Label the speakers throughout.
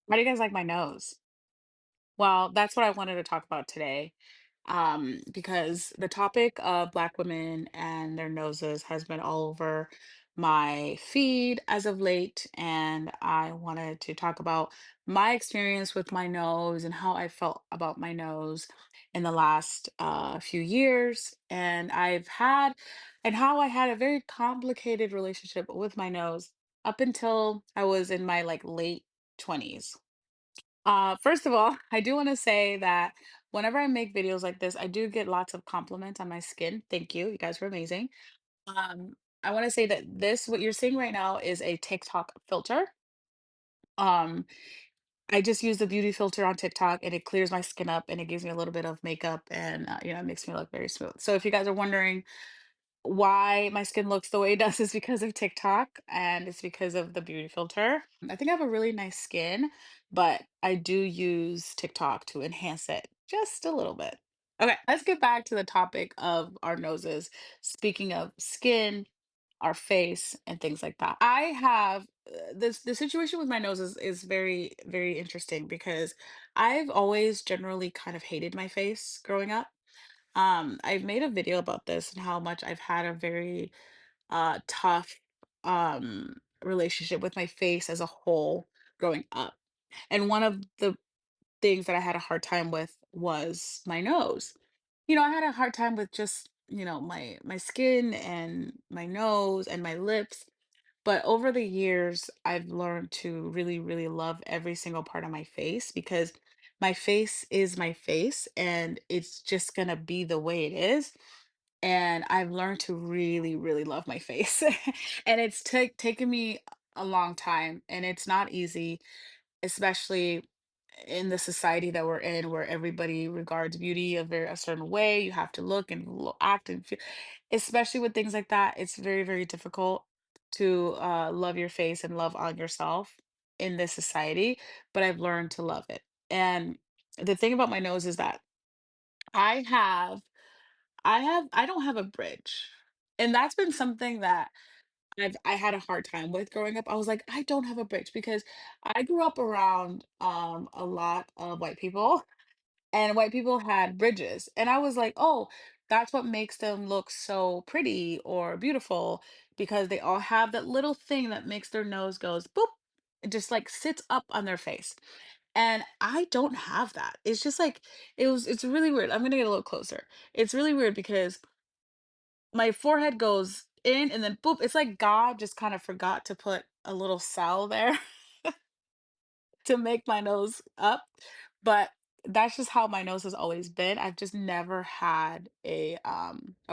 Speaker 1: How do you guys like my nose? Well, that's what I wanted to talk about today. Because the topic of Black women and their noses has been all over my feed as of late. And I wanted to talk about my experience with my nose and how I felt about my nose in the last few years. And how I had a very complicated relationship with my nose up until I was in my like late 20s. First of all, I do want to say that whenever I make videos like this, I do get lots of compliments on my skin. Thank you. You guys are amazing. Um, I want to say that what you're seeing right now, is a TikTok filter. Um, I just use the beauty filter on TikTok and it clears my skin up and it gives me a little bit of makeup and, it makes me look very smooth. So if you guys are wondering why my skin looks the way it does, is because of TikTok and it's because of the beauty filter. I think I have a really nice skin, but I do use TikTok to enhance it just a little bit. Okay, let's get back to the topic of our noses. Speaking of skin, our face, and things like that. I have the situation with my nose is very, very interesting because I've always generally kind of hated my face growing up. I've made a video about this and how much I've had a very tough relationship with my face as a whole growing up. And one of the things that I had a hard time with was my nose. I had a hard time with just, my skin and my nose and my lips. But over the years, I've learned to really, really love every single part of my face because my face is my face and it's just going to be the way it is. And I've learned to really, really love my face. And it's taken me a long time and it's not easy, especially in the society that we're in, where everybody regards beauty a certain way. You have to look and act and feel, especially with things like that. It's very, very difficult to love your face and love on yourself in this society. But I've learned to love it. And the thing about my nose is that I have, I don't have a bridge, and that's been something that I had a hard time with growing up. I was like, I don't have a bridge because I grew up around a lot of white people, and white people had bridges. And I was like, oh, that's what makes them look so pretty or beautiful, because they all have that little thing that makes their nose goes boop. It just like sits up on their face. And I don't have that. It's just like it's really weird. I'm gonna get a little closer. It's really weird because my forehead goes in and then boop. It's like God just kind of forgot to put a little cell there to make my nose up. But that's just how my nose has always been. I've just never had a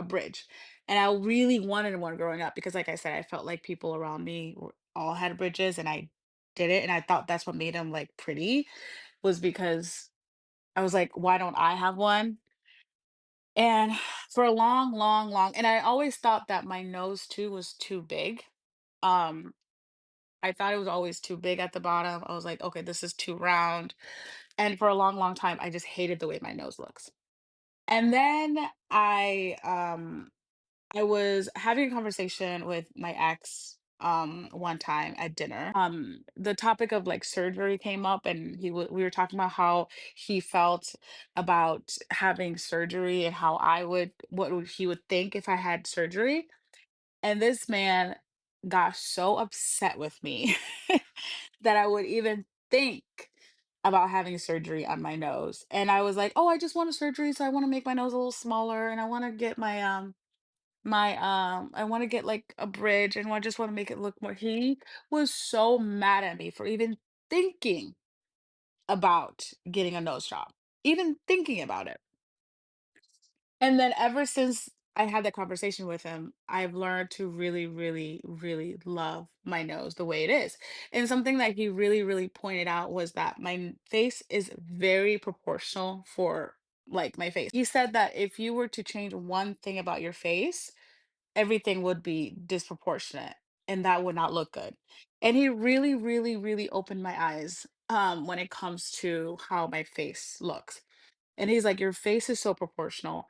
Speaker 1: bridge. And I really wanted one growing up because like I said, I felt like people around me all had bridges and I did it, and I thought that's what made them like pretty, was because I was like, why don't I have one? And for a long, long, long, and I always thought that my nose too was too big. Um, I thought it was always too big at the bottom. I was like, okay, this is too round. And for a long, long time, I just hated the way my nose looks. And then I was having a conversation with my ex one time at dinner. The topic of like surgery came up, and we were talking about how he felt about having surgery and how he would think if I had surgery. And this man got so upset with me that I would even think about having surgery on my nose. And I was like, "Oh, I just want a surgery, so I want to make my nose a little smaller, and I want to get I want to get like a bridge, and I just want to make it look more." He was so mad at me for even thinking about getting a nose job, even thinking about it. And then ever since I had that conversation with him, I've learned to really, really, really love my nose the way it is. And something that he really, really pointed out was that face is very proportional for like my face. He said that if you were to change one thing about your face, everything would be disproportionate and that would not look good. And he really, really, really opened my eyes when it comes to how my face looks. And he's like, your face is so proportional.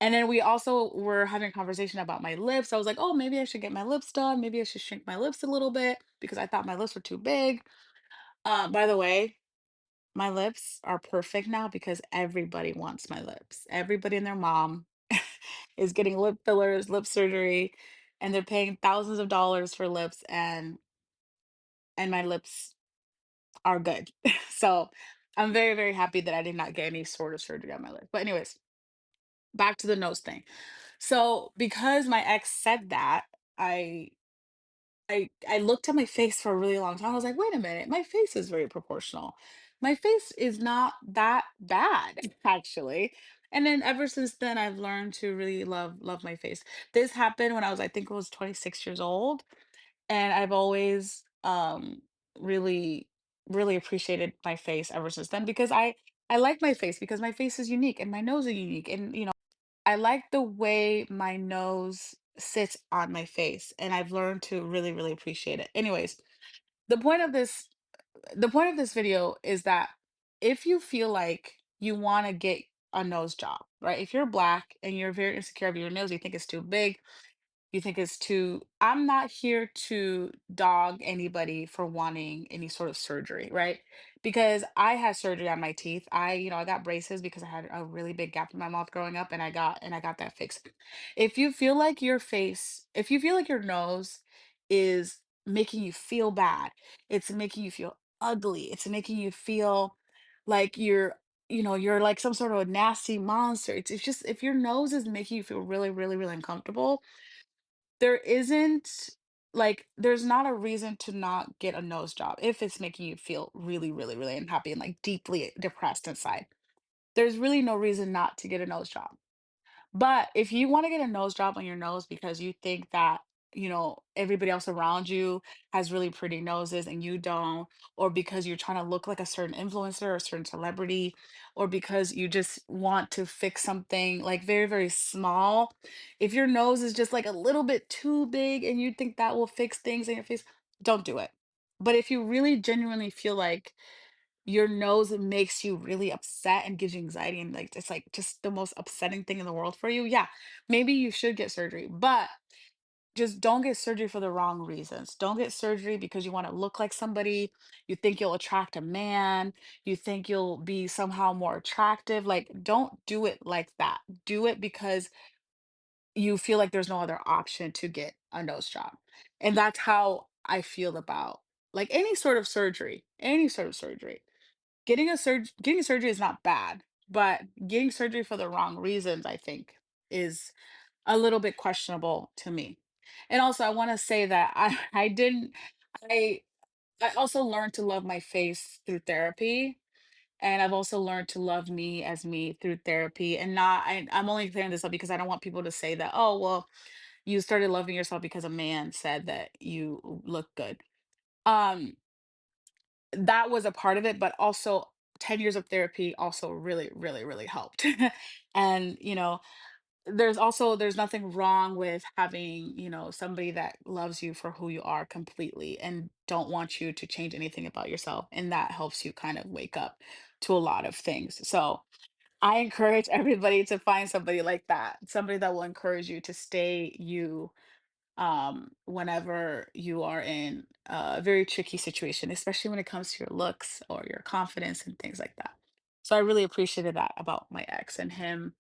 Speaker 1: And then we also were having a conversation about my lips. I was like, oh, maybe I should get my lips done. Maybe I should shrink my lips a little bit because I thought my lips were too big. By the way, my lips are perfect now because everybody wants my lips. Everybody and their mom is getting lip fillers, lip surgery, and they're paying thousands of dollars for lips, and my lips are good. So I'm very, very happy that I did not get any sort of surgery on my lip. But anyways, back to the nose thing. So because my ex said that, I I looked at my face for a really long time. I was like, wait a minute, my face is very proportional. My face is not that bad, actually. And then ever since then, I've learned to really love my face. This happened when I was, I think, I was 26 years old, and I've always really really appreciated my face ever since then because I like my face because my face is unique and my nose is unique, and I like the way my nose sits on my face, and I've learned to really, really appreciate it. Anyways, the point of this the point of this video is that if you feel like you want to get a nose job, right? If you're black and you're very insecure of your nose, you think it's too big, you think it's too I'm not here to dog anybody for wanting any sort of surgery, right? Because I had surgery on my teeth. I got braces because I had a really big gap in my mouth growing up, and I got that fixed. If you feel like your nose is making you feel bad, it's making you feel ugly, it's making you feel like you're like some sort of a nasty monster. It's just if your nose is making you feel really, really, really uncomfortable, there isn't there's not a reason to not get a nose job if it's making you feel really, really, really unhappy and like deeply depressed inside. There's really no reason not to get a nose job. But if you wanna get a nose job on your nose because you think that, everybody else around you has really pretty noses and you don't, or because you're trying to look like a certain influencer or a certain celebrity, or because you just want to fix something like very, very small, if your nose is just like a little bit too big and you think that will fix things in your face, don't do it. But if you really genuinely feel like your nose makes you really upset and gives you anxiety and like it's like just the most upsetting thing in the world for you, yeah, maybe you should get surgery, but just don't get surgery for the wrong reasons. Don't get surgery because you want to look like somebody, you think you'll attract a man, you think you'll be somehow more attractive. Like, don't do it like that. Do it because you feel like there's no other option to get a nose job. And that's how I feel about like any sort of surgery, any sort of surgery. Getting surgery is not bad, but getting surgery for the wrong reasons, I think, is a little bit questionable to me. And also, I wanna say that I didn't I I also learned to love my face through therapy, and I've also learned to love me as me through therapy, and not I'm only clearing this up because I don't want people to say that, "Oh, well, you started loving yourself because a man said that you look good." Um, that was a part of it, but also 10 years of therapy also really, really, really helped. And, there's nothing wrong with having, somebody that loves you for who you are completely and don't want you to change anything about yourself. And that helps you kind of wake up to a lot of things. So I encourage everybody to find somebody like that, somebody that will encourage you to stay you whenever you are in a very tricky situation, especially when it comes to your looks or your confidence and things like that. So I really appreciated that about my ex and him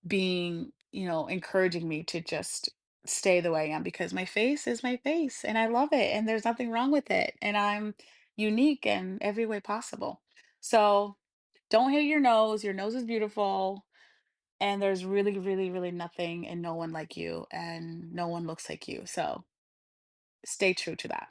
Speaker 1: being, encouraging me to just stay the way I am because my face is my face and I love it and there's nothing wrong with it. And I'm unique in every way possible. So don't hit your nose. Your nose is beautiful. And there's really, really, really nothing and no one like you, and no one looks like you. So stay true to that.